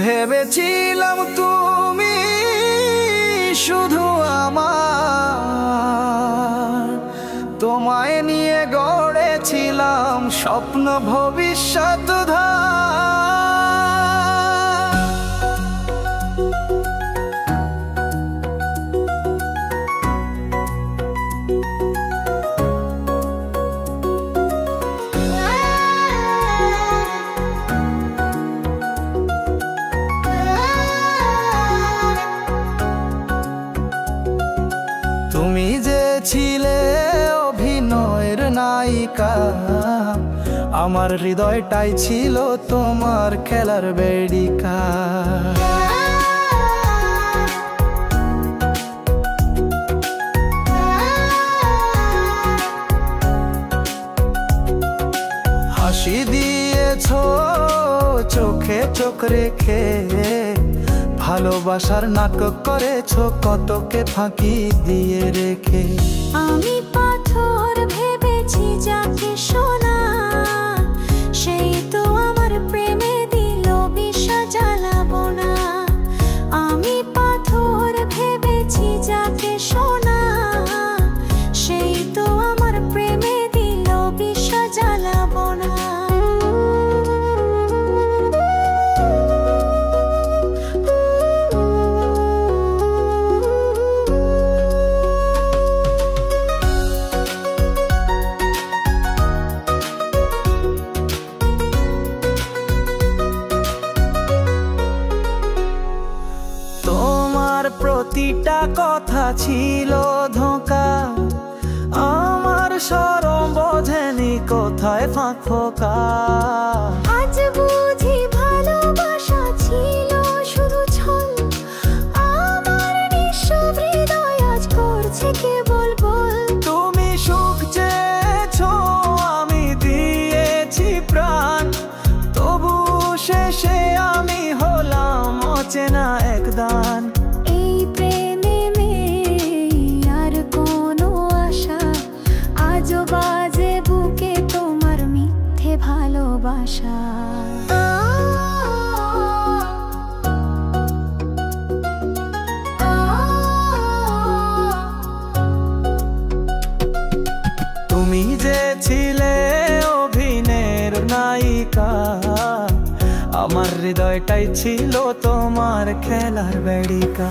ভেবেছিলাম তুমি শুধু আমার, তোমায় নিয়ে গড়েছিলাম স্বপ্ন ভবিষ্যৎ তুমি যে ছিলে অভিনয়ের নায়িকা, আমার হৃদয়টাই ছিল তোমার খেলার বেড়িকা। হাসি দিয়েছ চোখে চোখ রেখে, ভালোবাসার নাটক করেছ কতকে ফাঁকি দিয়ে রেখে। আমি পাথর ভেবেছি যাকে সোনা, সেই তো আমার প্রেমে দিল বিষ জ্বালাবো না। আমি পাথর ভেবেছি যাকে সোনা, সেই তো আমার প্রেমে দিল বিষ জ্বালাবো না। প্রতিটা কথা ছিল ধোঁকা, আমার শরম বোঝেনি কোথায় ফাঁক ফোঁকা। আজ বুঝি ভালোবাসা ছিল শুধু ছল, আমার নিঃস্ব হৃদয় আজ করছে কেবল বল। তুমি সুখ চেয়েছো, আমি দিয়েছি প্রাণ, তবু শেষে আমি হলাম অচেনা একদান। বাজে বুকে তোমার মিথ্যে ভালোবাসা। তুমি যে ছিলে অভিনয়ের নায়িকা, আমার হৃদয়টাই ছিল তোমার খেলার বেড়িকা।